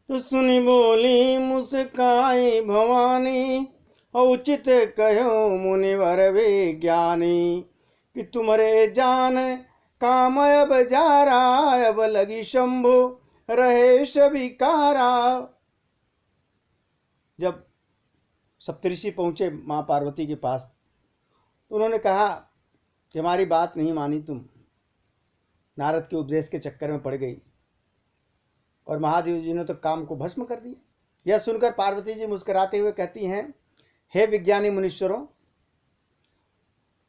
तो सुनी बोली मुस्काई भवानी, उचित कहो मुनिवर विज्ञानी, कि तुम्हारे जान काम अब जा रहा, अब लगी शंभु रहे सविकारा। जब सप्तऋषि पहुंचे मां पार्वती के पास, तो उन्होंने कहा कि हमारी बात नहीं मानी तुम, नारद के उपदेश के चक्कर में पड़ गई और महादेव जी ने तो काम को भस्म कर दिया। यह सुनकर पार्वती जी मुस्कुराते हुए कहती हैं, हे विज्ञानी मुनीश्वरों,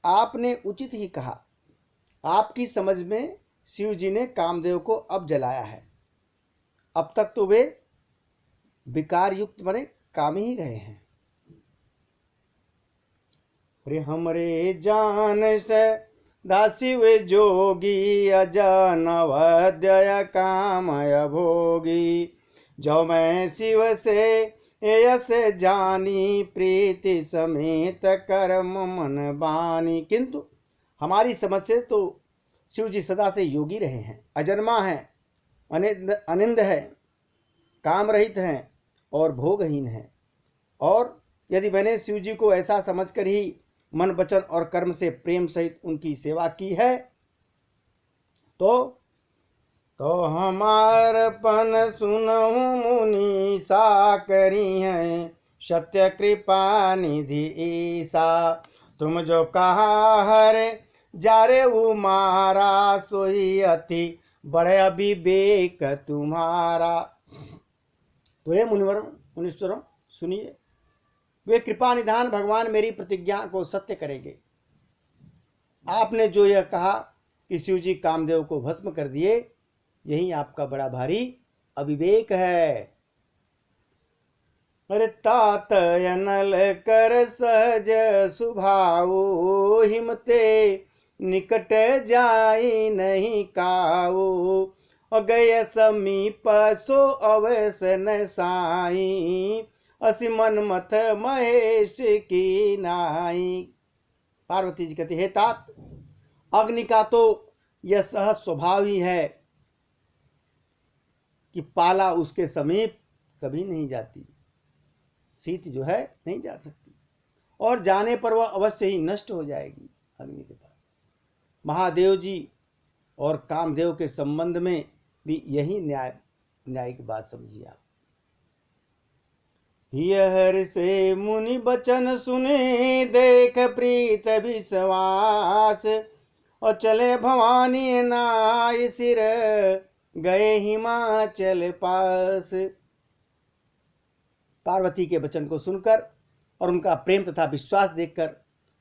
आपने उचित ही कहा। आपकी समझ में शिव जी ने कामदेव को अब जलाया है। अब तक तो वे विकार युक्त बने काम ही रहे हैं। रे हमरे जान से दासिव जोगी, अजानवद्य कामय भोगी, जो मैं शिव से यस जानी, प्रीति समेत कर्म मन बानी। किंतु हमारी समझ से तो शिव जी सदा से योगी रहे हैं, अजन्मा है, अनिंद है, काम रहित हैं और भोगहीन हैं। और यदि मैंने शिव जी को ऐसा समझकर ही मन वचन और कर्म से प्रेम सहित उनकी सेवा की है, तो हमारपन सुनहु मुनि सा करी है, सत्य कृपा निधि ईसा। तुम जो कहा हरे जारे उमारा, सोई अति बड़े अविवेक तुम्हारा। तो हे मुनीश्वरों सुनिए, वे कृपा निधान भगवान मेरी प्रतिज्ञा को सत्य करेंगे। आपने जो यह कहा कि शिव जी कामदेव को भस्म कर दिए, यही आपका बड़ा भारी अविवेक है। अरे तात अनल कर सहज सुभाऊ, हिमते निकट जाई नहीं काऊ, गय समीप सो अवश्य न साई, असि मनमथ महेश की नाई। पार्वती जी कहती, हे तात, अग्नि का तो यह सहज स्वभाव ही है कि पाला उसके समीप कभी नहीं जाती, शीत जो है नहीं जा सकती, और जाने पर वह अवश्य ही नष्ट हो जाएगी अग्नि के पास। महादेव जी और कामदेव के संबंध में भी यही न्याय की बात समझिए आप। यह से मुनि बचन सुने, देख प्रीत विश्वास, और चले भवानी नाय सिर, गए हिमाचल पास। पार्वती के वचन को सुनकर और उनका प्रेम तथा विश्वास देखकर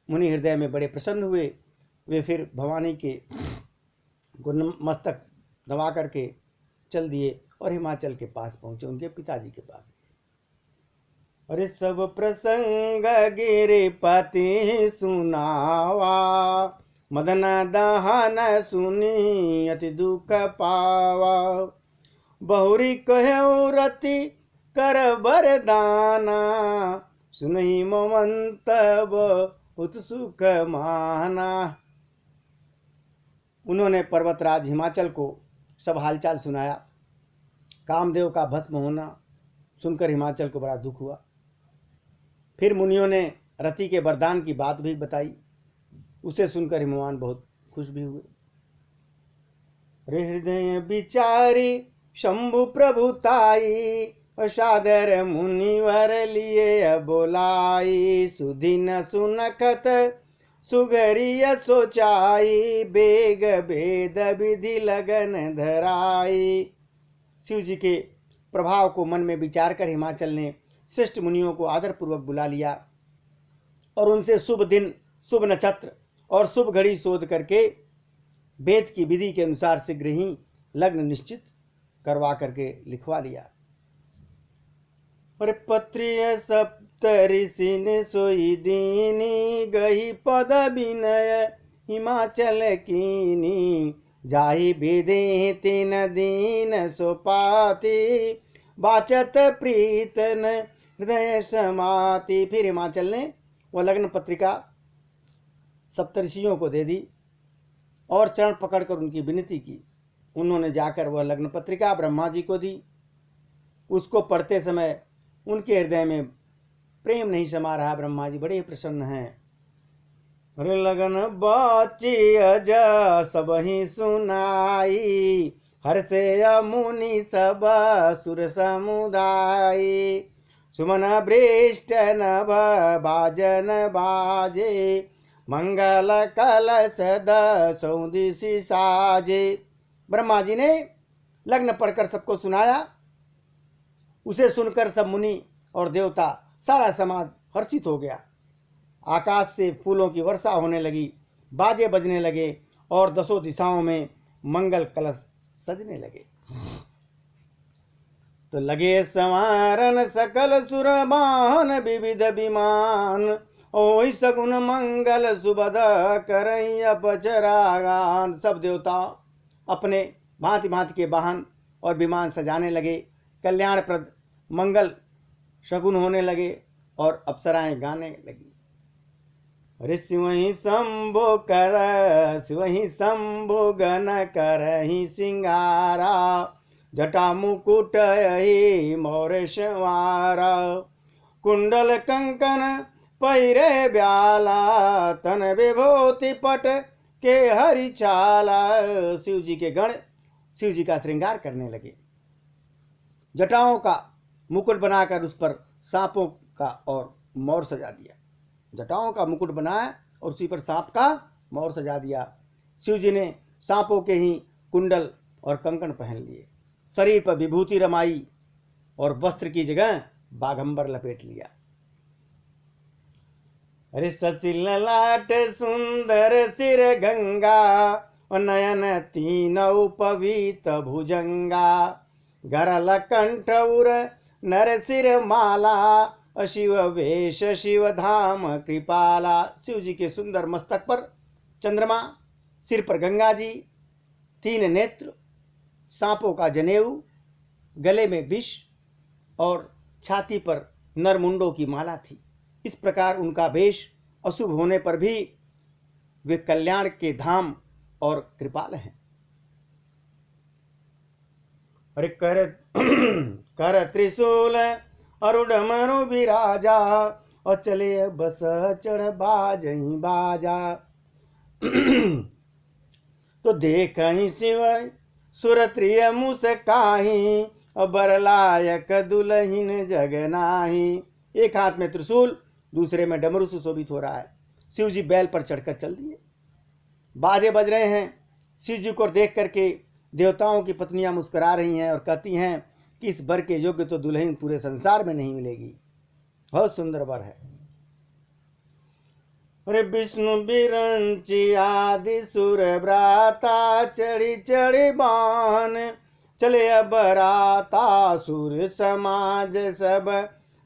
मुनि हृदय में बड़े प्रसन्न हुए। वे फिर भवानी के मस्तक दबा करके चल दिए और हिमाचल के पास पहुंचे, उनके पिताजी के पास। अरे सब प्रसंग गिरिपति सुनावा, मदन दहन सुनी अति दुख पावा, बहुरी कहो रति कर बरदाना, सुनहि ममंतब उत्सुक माना। उन्होंने पर्वतराज हिमाचल को सब हालचाल सुनाया। कामदेव का भस्म होना सुनकर हिमाचल को बड़ा दुख हुआ। फिर मुनियों ने रति के वरदान की बात भी बताई। उसे सुनकर हिमवान बहुत खुश भी हुए। हृदय विचारी शंभु प्रभुताई, सादर मुनिवर लिए बोलाई, सुदिन सुनखत सुघरिय सोचाई, बेग भेद विधि लगन धराई। शिव जी के प्रभाव को मन में विचार कर हिमाचल ने श्रेष्ठ मुनियों को आदरपूर्वक बुला लिया और उनसे शुभ दिन, शुभ नक्षत्र और शुभ घड़ी शोध करके वेद की विधि के अनुसार शीघ्र ही लग्न निश्चित करवा करके लिखवा लिया। और पत्रिय सप्त ऋषि ने सोई दीनी, गही पद विनय हिमाचल कीनी, जाहि विधि तीन दीन सोपाती, बाचत प्रीतन हृदय समाति। फिर हिमाचल ने वह लग्न पत्रिका सप्तऋषियों को दे दी और चरण पकड़कर उनकी विनती की। उन्होंने जाकर वह लग्न पत्रिका ब्रह्मा जी को दी। उसको पढ़ते समय उनके हृदय में प्रेम नहीं समा रहा। ब्रह्मा जी बड़े प्रसन्न हैं। अरे लगन बाची अज सब ही सुनाई, हर्षे मुनि सब सुर समुदाय, सुमन वृष्ट नभ बाजन बाजे, मंगल कलश दसों दिशि साजे। ब्रह्मा जी ने लग्न पढ़कर सबको सुनाया। उसे सुनकर सब मुनि और देवता, सारा समाज हर्षित हो गया। आकाश से फूलों की वर्षा होने लगी, बाजे बजने लगे और दसों दिशाओं में मंगल कलश सजने लगे। तो लगे संवारन सकल सुर वाहन विविध विमान, ओहि सगुन मंगल सुबद करई अपचरागान। सब देवता अपने भांति भांति के वाहन और विमान सजाने लगे, कल्याणप्रद मंगल शगुन होने लगे और अप्सराएं गाने लगी। अरे शिवहि शंभो कर, शिवहि शंभो गण करहि सिंगारा, जटा मुकुट यही मोर संवारा, कुंडल कंकन पहिरे ब्याला, तन विभूति पट के हरि चाला। शिव जी के गण शिव जी का श्रृंगार करने लगे। जटाओं का मुकुट बनाकर उस पर सांपों का और मोर सजा दिया। जटाओं का मुकुट बनाया और उसी पर सांप का मोर सजा दिया। शिव जी ने सांपों के ही कुंडल और कंकण पहन लिए, शरीर पर विभूति रमाई और वस्त्र की जगह बाघंबर लपेट लिया। अरे सचिल लाट सुंदर सिर गंगा, और नयन तीनौ पवित भुजंगा, गरल कंठ उर नर सिर माला, शिव वेश शिव धाम कृपाला। शिव जी के सुंदर मस्तक पर चंद्रमा, सिर पर गंगा जी, 3 नेत्र, सांपों का जनेऊ, गले में विष और छाती पर नरमुंडों की माला थी। इस प्रकार उनका वेश अशुभ होने पर भी वे कल्याण के धाम और कृपाल हैं। अरे कर त्रिशूल अरुण मरु विराजा, और चले बस चढ़ बाजही बाजा। तो देखहि शिव सुरत्रिय मुस्काही, बरलायक दुल्हिन जग नाही। एक हाथ में त्रिशूल, दूसरे में डमरू सुशोभित हो रहा है। शिव जी बैल पर चढ़कर चल दिए, बाजे बज रहे हैं। शिव जी को देख करके देवताओं की पत्नियां मुस्कुरा रही हैं और कहती हैं कि इस वर के योग्य तो दुल्हन पूरे संसार में नहीं मिलेगी, बहुत सुंदर वर है। अरे विष्णु बिरंची आदि सुर ब्राता, चढ़ी चढ़ी बान चले बराता, सुर समाज सब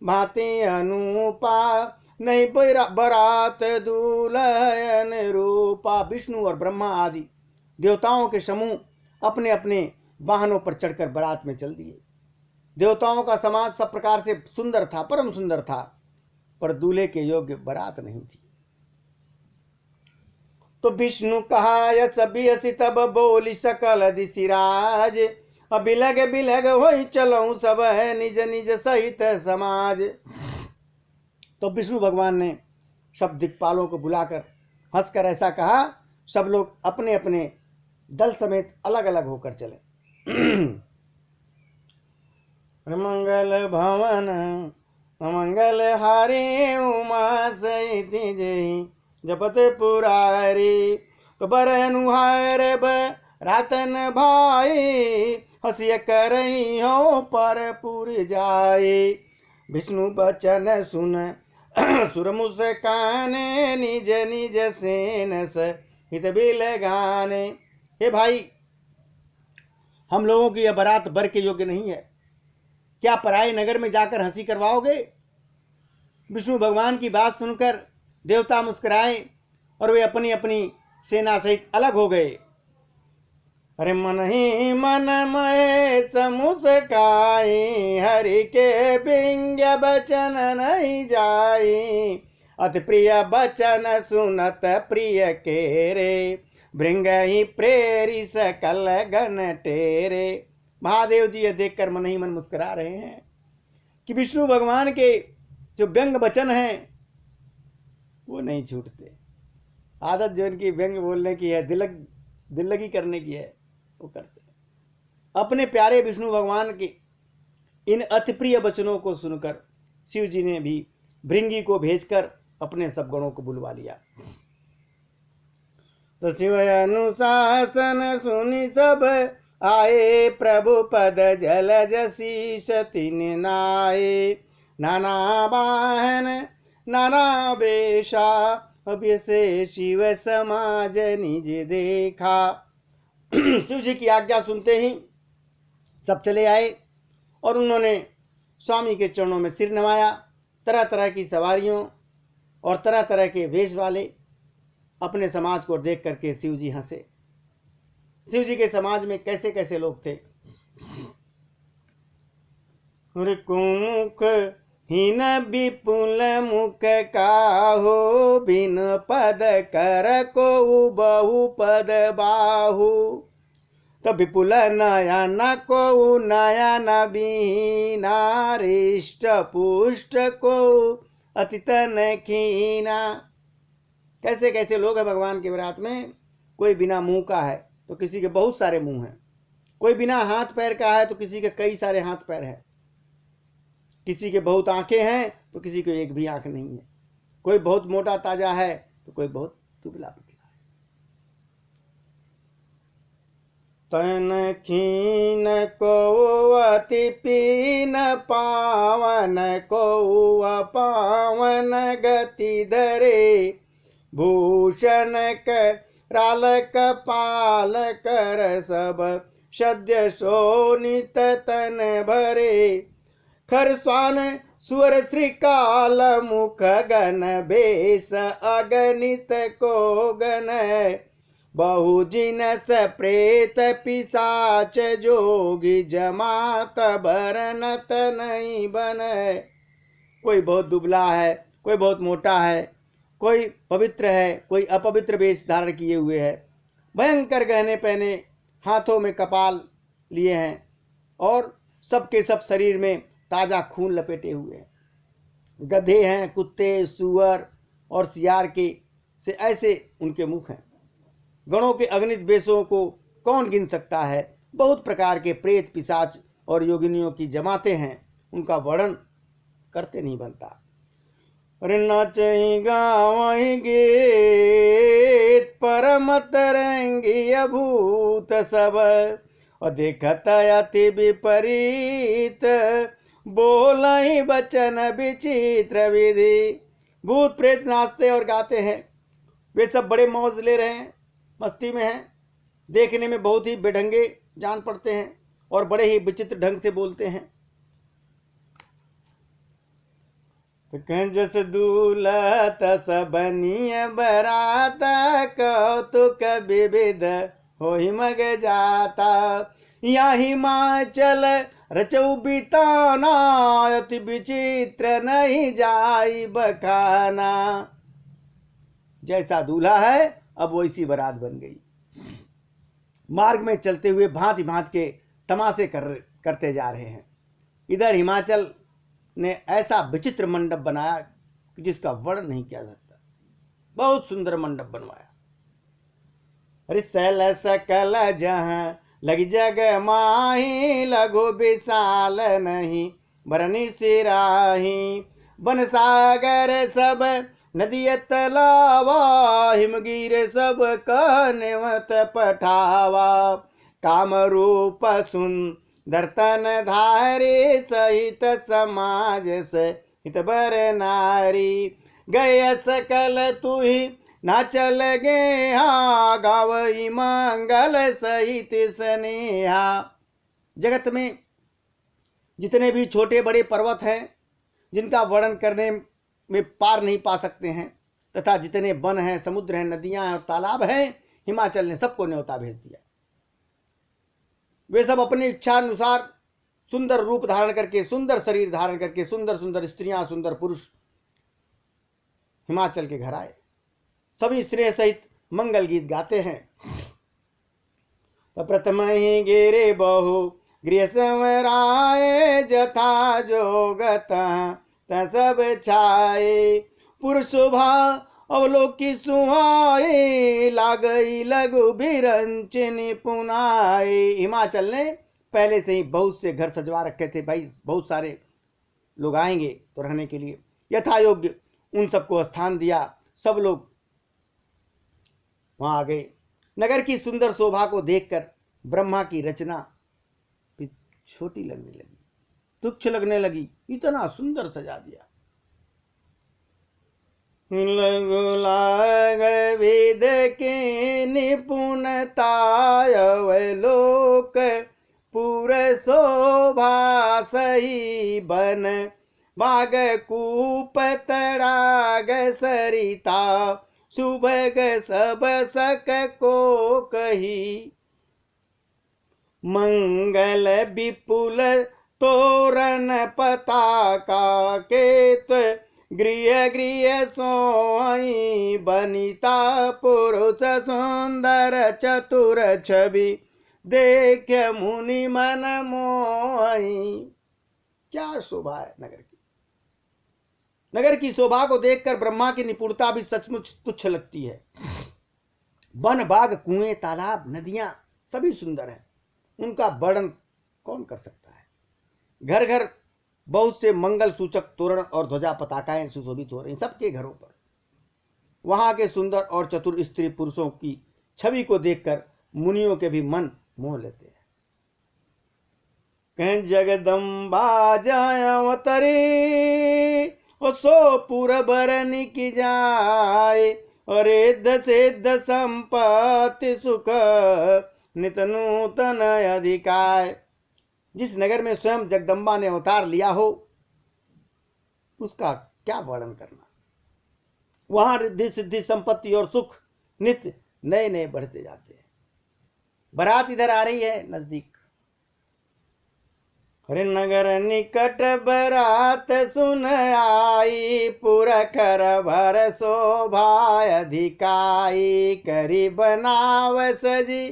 भांति अनुपा, नहीं बरात दुल्हन रूपा। विष्णु और ब्रह्मा आदि देवताओं के समूह अपने अपने वाहनों पर चढ़कर बारात में चल दिए। देवताओं का समाज सब प्रकार से सुंदर था, परम सुंदर था, पर दूल्हे के योग्य बारात नहीं थी। तो विष्णु कहा यस बियसी, तब बोली सकल दिशिराज, बिलग बिलग होई चलऊं सब है निज निज सहित समाज। तो विष्णु भगवान ने सब दिक्पालों को बुलाकर हंसकर ऐसा कहा, सब लोग अपने अपने दल समेत अलग अलग होकर चले। मंगल भवन मंगल हारी, उमा सहिति जय जपत पुरारी, तो बरनुहार रातन भाई, हसिय करई हो पर पुर जाए। विष्णु बचन सुन सुर मुस्काने, निज निज सेन हित बिल गाने। हे भाई, हम लोगों की यह बारात वर के योग्य नहीं है, क्या पराये नगर में जाकर हंसी करवाओगे? विष्णु भगवान की बात सुनकर देवता मुस्कुराए और वे अपनी अपनी सेना सहित अलग हो गए। अरे मन ही मन महेश मुस्काई, हरि के बिंग्य बचन नहीं जाई, अति प्रिय बचन सुनत प्रिय के रे, भृंग ही प्रेरी सकल गण टेरे। महादेव जी यह देखकर मन ही मन मुस्कुरा रहे हैं कि विष्णु भगवान के जो व्यंग वचन हैं वो नहीं छूटते। आदत जो इनकी व्यंग बोलने की है, दिल लगी करने की है, वो करते हैं। अपने प्यारे विष्णु भगवान के इन अति प्रिय वचनों को सुनकर शिव जी ने भी भृंगी को भेजकर अपने सब गणों को बुलवा लिया। तो शिव अनुशासन सुनि सब आए, प्रभु पद जलज शीश तिन नाये। नाना वाहन नाना वेशा, अभ्य से शिव समाज निज देखा। शिव जी की आज्ञा सुनते ही सब चले आए और उन्होंने स्वामी के चरणों में सिर नवाया। तरह तरह की सवारियों और तरह तरह के वेश वाले अपने समाज को देख करके शिव जी हंसे। शिव जी के समाज में कैसे कैसे लोग थे। कुमुख हीन विपुल मुख काहो, बिन पद कर को बहु पद बाहु। तो विपुल नयन को नयन बीना, हृष्ट पुष्ट को अति तन खीना। कैसे कैसे लोग हैं भगवान के विराट में। कोई बिना मुंह का है तो किसी के बहुत सारे मुंह हैं, कोई बिना हाथ पैर का है तो किसी के कई सारे हाथ पैर हैं, किसी के बहुत आंखें हैं तो किसी को एक भी आंख नहीं है, कोई बहुत मोटा ताजा है तो कोई बहुत दुबला पतला है। तन खीन को अति पीन, पावन को अपावन गति धरे। भूषण कराल कपाल कर, सब सद्य शोणित तन भरे। खरस्वान सुअर श्रीकाल मुख गण, भेष अगणित को गण। बहु जिनस प्रेत पिशाच, जोगी जमात भरनत नहीं बन। कोई बहुत दुबला है, कोई बहुत मोटा है, कोई पवित्र है, कोई अपवित्र वेश धारण किए हुए है, भयंकर गहने पहने, हाथों में कपाल लिए हैं और सबके सब शरीर में ताजा खून लपेटे हुए हैं। गधे हैं, कुत्ते, सुअर और सियार के से ऐसे उनके मुख हैं। गणों के अगणित वेशों को कौन गिन सकता है। बहुत प्रकार के प्रेत पिशाच और योगिनियों की जमातें हैं, उनका वर्णन करते नहीं बनता। नचहि गावहि गीत, परम तरंगी अभूत सब। और देखत अति विपरीत, बोलहि वचन विचित्र विधि। भूत प्रेत नाचते और गाते हैं, वे सब बड़े मौज ले रहे हैं, मस्ती में हैं, देखने में बहुत ही बेढंगे जान पड़ते हैं और बड़े ही विचित्र ढंग से बोलते हैं। जस दूलत सबनिय बरात, कौतुक विविध होहि मग जाता। या हिमाचल रचौ बिताना, अति विचित्र नहीं जाई बखाना। जैसा दूल्हा है अब वैसी बारात बन गई। मार्ग में चलते हुए भांति भांति के तमाशे करते जा रहे हैं। इधर हिमाचल ने ऐसा विचित्र मंडप बनाया कि जिसका वर्णन नहीं किया जाता। बहुत सुंदर मंडप बनवाया। रिसल सकल जहां लगी जग माही, लघु विशाल नहीं बरनी सिराही। बन सागर सब नदी तलावा, हिमगिर सब कहनेवत पठावा। काम रूप सुंदर तन धारे, सहित समाज से हित बर नारी। गय सकल तुहि ना चल गे, हा गावई मंगल सहित स्नेहा। जगत में जितने भी छोटे बड़े पर्वत हैं, जिनका वर्णन करने में पार नहीं पा सकते हैं, तथा जितने वन हैं, समुद्र हैं, नदियां हैं और तालाब हैं, हिमाचल ने सबको न्योता भेज दिया। वे सब अपनी इच्छा अनुसार सुंदर रूप धारण करके, सुंदर शरीर धारण करके, सुंदर सुंदर स्त्रियां, सुंदर पुरुष हिमाचल के घर आए। सभी स्नेह सहित मंगल गीत गाते हैं। प्रथम ही गिरे बहु गृह समराए जथा जोगत सब छाए। पुरुष शोभा अवलोकी सुहाए लागई लघु बिरंच निपुनाए। हिमाचल ने पहले से ही बहुत से घर सजवा रखे थे भाई, बहुत सारे लोग आएंगे तो रहने के लिए यथा योग्य उन सबको स्थान दिया। सब लोग वहां आ गए। नगर की सुंदर शोभा को देखकर ब्रह्मा की रचना छोटी लगने लगी, तुच्छ लगने लगी, इतना सुंदर सजा दिया। लघु लाग वेद के निपुणता अवलोक पुर शोभा सही बन बाग कूप तड़ाग सरिता सुभग सब सक को कही। मंगल विपुल तोरण पताका केत गृह गृह सोई बनिता पुरुष सुंदर चतुर छवि देख मुनि मन मोही। क्या शोभा है नगर की। नगर की शोभा को देखकर ब्रह्मा की निपुणता भी सचमुच तुच्छ लगती है। वन बाग कुएं तालाब नदियां सभी सुंदर हैं, उनका वर्णन कौन कर सकता है। घर घर बहुत से मंगल सूचक तोरण और ध्वजा पताकाएं सुशोभित हो रही सबके घरों पर। वहां के सुंदर और चतुर स्त्री पुरुषों की छवि को देखकर मुनियों के भी मन मोह लेते हैं। कहीं जगदम्बा जाय अवतरी सो पुर बरनी की जाए और सिद्ध संपत्ति सुख नित नूतन अधिकार। जिस नगर में स्वयं जगदम्बा ने अवतार लिया हो उसका क्या वर्णन करना। वहां रिद्धि सिद्धि संपत्ति और सुख नित्य नए नए बढ़ते जाते हैं। बारात इधर आ रही है नजदीक। अरे नगर निकट बरात सुन आई पुर कर भर शोभा अधिकाई करी बनाव सजी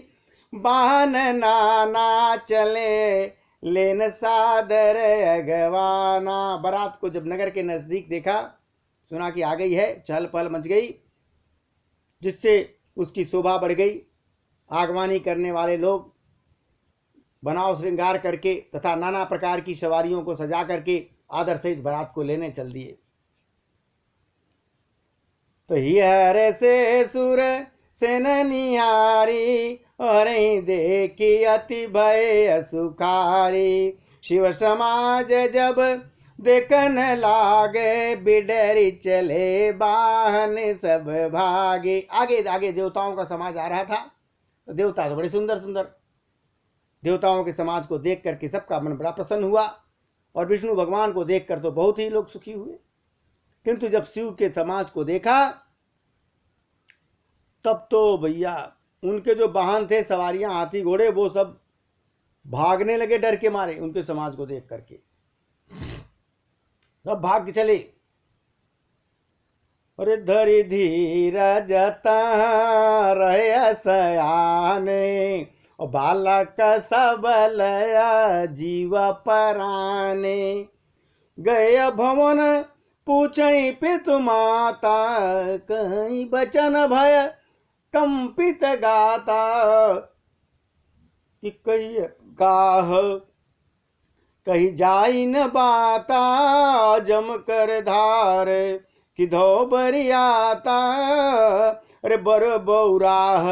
बाहन नाना चले लेन सादर अगवाना। बारात को जब नगर के नजदीक देखा, सुना कि आ गई है, चहल पहल मच गई, जिससे उसकी शोभा बढ़ गई। आगवानी करने वाले लोग बनाव श्रृंगार करके तथा नाना प्रकार की सवारियों को सजा करके आदर सहित बारात को लेने चल दिए। तो हर से सुर सेन निहारी और देखी अति भय सुखारी। शिव समाज जब देखन लागे बिडरी चले बाहन सब भागे। आगे आगे देवताओं का समाज आ रहा था। तो देवता तो बड़े सुंदर सुंदर, देवताओं के समाज को देख करके सबका मन बड़ा प्रसन्न हुआ और विष्णु भगवान को देखकर तो बहुत ही लोग सुखी हुए। किंतु जब शिव के समाज को देखा तब तो भैया उनके जो वाहन थे, सवारियां, हाथी घोड़े, वो सब भागने लगे डर के मारे उनके समाज को देख करके। सब भाग चले। अरे धरी धीरज रहे सयाने और बालक सबल जीव पराने। गए भवन पूछई पितु माता कहीं बचन भय कंपित गाता। कि कही गाह कही जाई न बाता जम कर धार कि धो बरियाता। अरे बर बौराह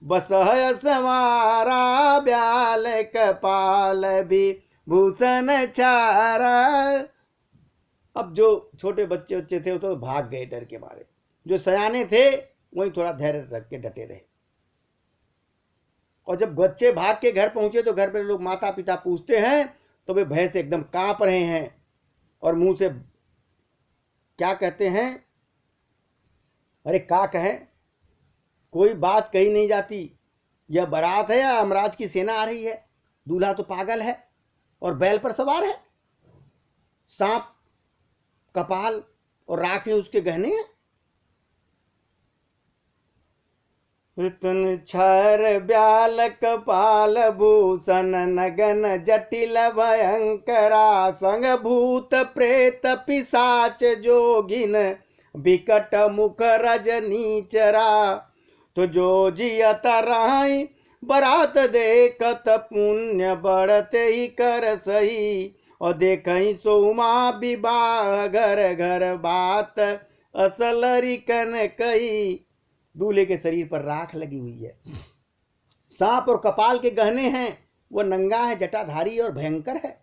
बस है सवारा ब्याल कपाल भी भूषण छारा। अब जो छोटे बच्चे थे वो तो भाग गए डर के मारे। जो सयाने थे वही थोड़ा धैर्य रख के डटे रहे। और जब बच्चे भाग के घर पहुंचे तो घर पे लोग माता पिता पूछते हैं तो वे भय से एकदम कांप रहे हैं और मुंह से क्या कहते हैं, अरे क्या कहें, कोई बात कही नहीं जाती। यह बारात है या अमराज की सेना आ रही है। दूल्हा तो पागल है और बैल पर सवार है, सांप कपाल और राख है उसके गहने हैं। ऋतुन छर ब्याल कपाल भूषण नगन जटिल भयंकरा संग भूत प्रेत पिशाच जोगिन विकट मुख रजनीचरा। तो जो जियत रहाई बरात देखत पुण्य बढ़ते ही कर सही। और देखई सोमा विवाह घर घर बात असल रिकन कही। दूल्हे के शरीर पर राख लगी हुई है, सांप और कपाल के गहने हैं, वह नंगा है, जटाधारी और भयंकर है।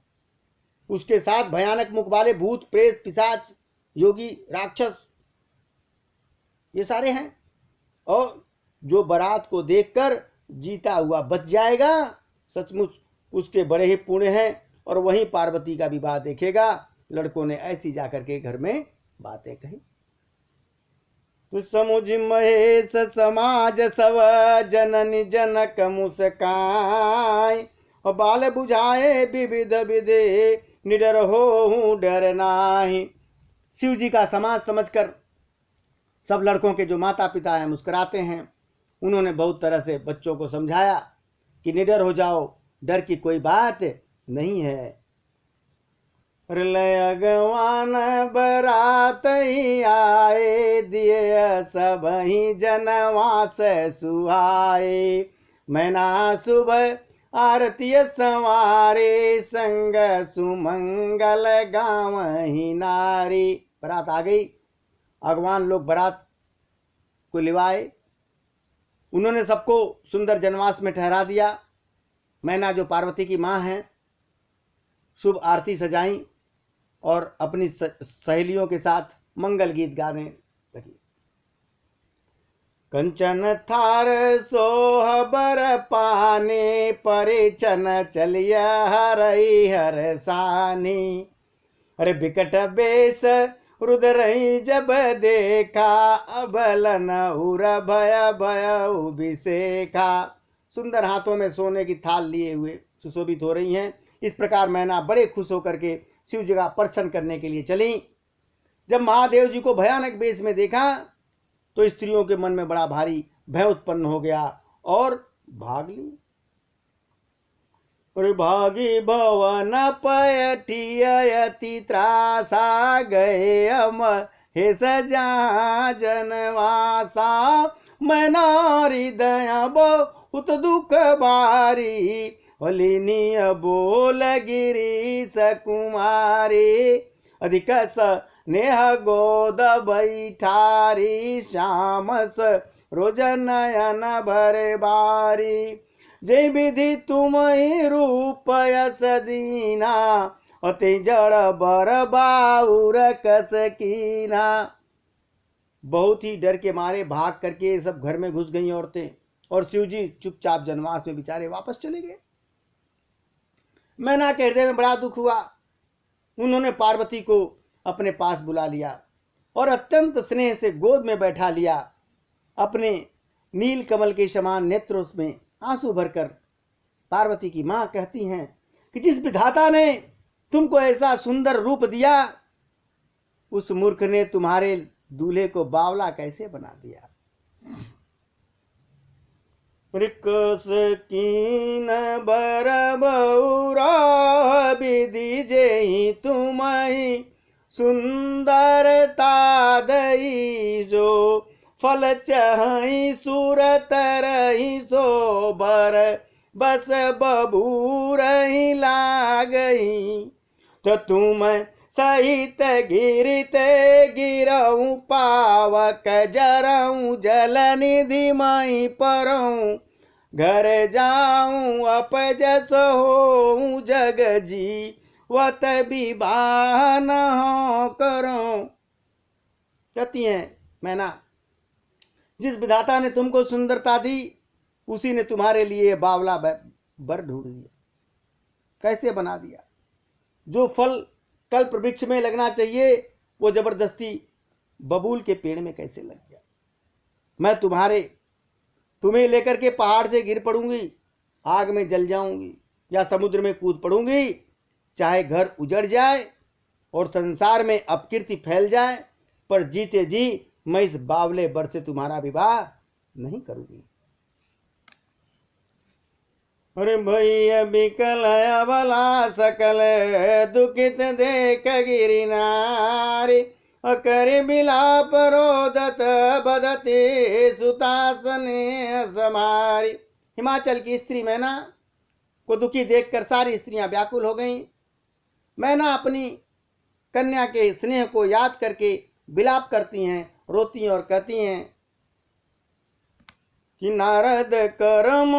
उसके साथ भयानक मुख वाले भूत प्रेत पिशाच योगी राक्षस ये सारे हैं। और जो बारात को देखकर जीता हुआ बच जाएगा सचमुच उसके बड़े ही पुण्य हैं। और वहीं पार्वती का विवाह देखेगा। लड़कों ने ऐसी जाकर के घर में बातें कही। तो समुझ महेश समाज सब जननी जनक मुस्काय। और बाल बुझाए विविध विदे निडर हो डर नाही। शिव जी का समाज समझकर सब लड़कों के जो माता पिता हैं मुस्कुराते हैं। उन्होंने बहुत तरह से बच्चों को समझाया कि निडर हो जाओ, डर की कोई बात नहीं है। लय अगवान बरात ही आए दिए सब ही जनवास सुहाए। मैना सुबह आरती संवारे संग सुमंगल गाँव ही नारी। बरात आ गई, अगवान लोग बारात को लिवाए। उन्होंने सबको सुंदर जनवास में ठहरा दिया। मैना जो पार्वती की माँ है शुभ आरती सजाई और अपनी सहेलियों के साथ मंगल गीत गाने लगी। कंचन थार सोह बर पाने परिचन चलिया हरई हर सानी। अरे बिकट बेस रुद्रही जब देखा अबलन उर भय भय अभिषेका। सुंदर हाथों में सोने की थाल लिए हुए सुशोभित हो रही हैं। इस प्रकार मैना बड़े खुश होकर के शिव जी का प्रदर्शन करने के लिए चली। जब महादेव जी को भयानक वेश में देखा तो स्त्रियों के मन में बड़ा भारी भय उत्पन्न हो गया और भाग ली। भागी भवन पयठियति त्रासा गए अम हे सजा जनवासा। मैना हृदय बहुत दुख भारी हलिनीय बोल गिरीश कुमारी। अधिक स्नेह गोद बैठारी श्यामस रोज नयन भरे बारी। जय विधि तुम ही रूप यस दीना अति जड़ बर बाउर कस कीना। बहुत ही डर के मारे भाग करके सब घर में घुस गई औरतें और शिव जी चुपचाप जनवास में बेचारे वापस चले गए। मैना के हृदय में बड़ा दुख हुआ। उन्होंने पार्वती को अपने पास बुला लिया और अत्यंत स्नेह से गोद में बैठा लिया। अपने नील कमल के समान नेत्रों में आंसू भरकर पार्वती की मां कहती हैं कि जिस विधाता ने तुमको ऐसा सुंदर रूप दिया उस मूर्ख ने तुम्हारे दूल्हे को बावला कैसे बना दिया। कीन बर बौरा विधि जेहि तुम्हि सुंदरता दई। जो फल चहि सूरत रही सो बर बस बबूरहि लागई। तो तुम सहित गिरते गिरऊँ पावक जरऊँ जल निधि मई परऊँ। घर जाऊँ अपजस होऊँ जग जी वत विवाह न हो करूँ। कहती हैं मैना जिस विधाता ने तुमको सुंदरता दी उसी ने तुम्हारे लिए बावला बर ढूंढ दिया, कैसे बना दिया। जो फल कल्प वृक्ष में लगना चाहिए वो जबरदस्ती बबूल के पेड़ में कैसे लग गया। मैं तुम्हें लेकर के पहाड़ से गिर पड़ूंगी, आग में जल जाऊंगी या समुद्र में कूद पड़ूंगी, चाहे घर उजड़ जाए और संसार में अपकीर्ति फैल जाए, पर जीते जी मैं इस बावले बर से तुम्हारा विवाह नहीं करूंगी। अरे भैया बिकल अबला सकल दुखित देख गिरी नारी करे बिलाप रोदत बदते सुतासने समारी। हिमाचल की स्त्री मैना को दुखी देखकर सारी स्त्रियां व्याकुल हो गईं। मैना अपनी कन्या के स्नेह को याद करके विलाप करती हैं, रोती हैं और कहती हैं कि नारद करम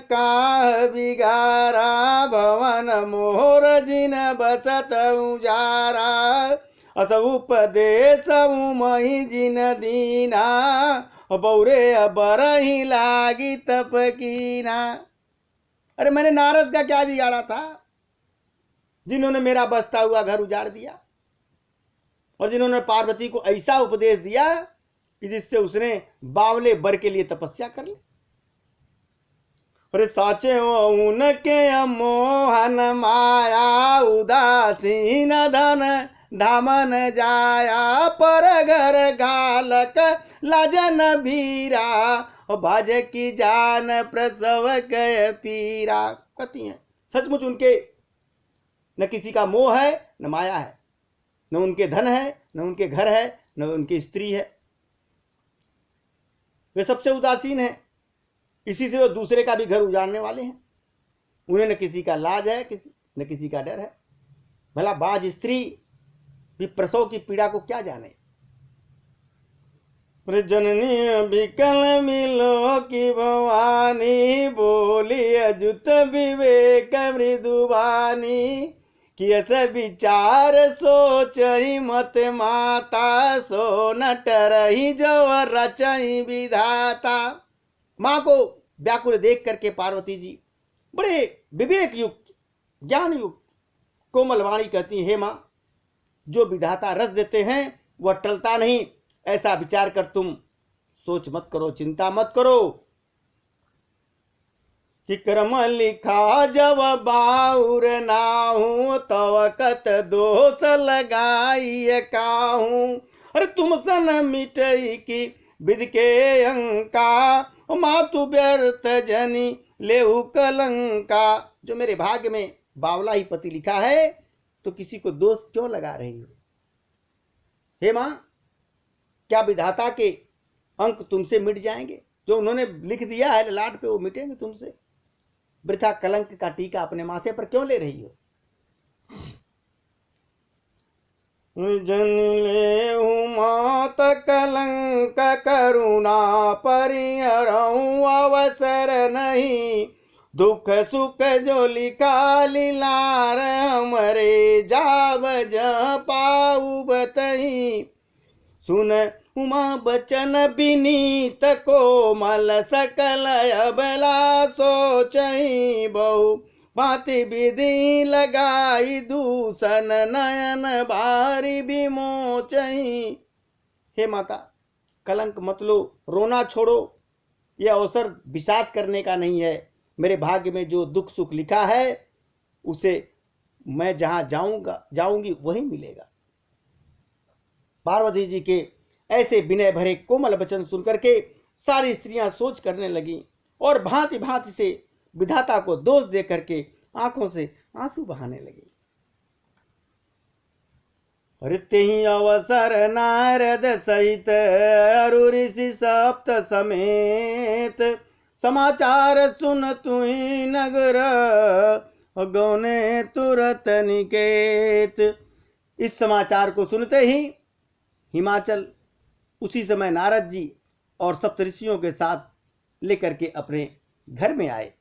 का बिगारा भवन मोर जिन बसत उजारा अस उपदेश मही जिन दीना बौरे बरही लागी तप कीना। अरे मैंने नारद का क्या बिगाड़ा था जिन्होंने मेरा बसता हुआ घर उजाड़ दिया और जिन्होंने पार्वती को ऐसा उपदेश दिया कि जिससे उसने बावले बर के लिए तपस्या कर ली। अरे साचे उनके मोहन माया उदासीन धन धामन जाया पर घर गालक लाजन भीरा बाज की जान प्रसव कय पीरा। कहती हैं सचमुच उनके न किसी का मोह है न माया है, न उनके धन है न उनके घर है न उनकी स्त्री है। वे सबसे उदासीन हैं, इसी से वो दूसरे का भी घर उजाड़ने वाले हैं। उन्हें न किसी का लाज है न किसी का डर है। भला बाज स्त्री भी प्रसव की पीड़ा को क्या जाने। जननी बिकल मिलो की भवानी बोली अजुत विवेक मृदुबानी कि ऐसे विचार सोच ही मत माता सो न टरही जो रचई विधाता। माँ को व्याकुल देख करके पार्वती जी बड़े विवेक युक्त ज्ञान युक्त कोमल वाणी कहती, हे माँ जो विधाता रस देते हैं वह टलता नहीं, ऐसा विचार कर तुम सोच मत करो, चिंता मत करो कि कर्म लिखा जब बाउर नाहू तव कत दोष लगाई काहू। अरे तुम सन मिटई की विध के अंका मातु व्यर्थ जनी लेहु कलंका। जो मेरे भाग्य में बावला ही पति लिखा है तो किसी को दोष क्यों लगा रही हो। हे मां क्या विधाता के अंक तुमसे मिट जाएंगे? जो उन्होंने लिख दिया है ललाट पे वो मिटेंगे तुमसे? वृथा कलंक का टीका अपने माथे पर क्यों ले रही हो? जन ले मात कलंक करुणा परिहरऊं अवसर नहीं दुख सुख जो लिखा लीलार हमरे जाव जह पाऊ बतही। सुन उमा बचन विनीत कोमल सकल अबला सोचही बहु भांति विधि लगाई दूषण नयन भारी विमोचही। हे माता कलंक मत लो, रोना छोड़ो, यह अवसर विषाद करने का नहीं है। मेरे भाग्य में जो दुख सुख लिखा है उसे मैं जहां जाऊंगी वही मिलेगा। पार्वती जी के ऐसे विनय भरे कोमल वचन सुनकर के सारी स्त्रियां सोच करने लगी और भांति भांति से विधाता को दोष दे करके आंखों से आंसू बहाने लगी। ऋति अवसर नारद सहित अरु ऋषि सप्त समेत समाचार सुन तुहि नगर गौने तुरत निकेत। इस समाचार को सुनते ही हिमाचल उसी समय नारद जी और सप्तऋषियों के साथ लेकर के अपने घर में आए।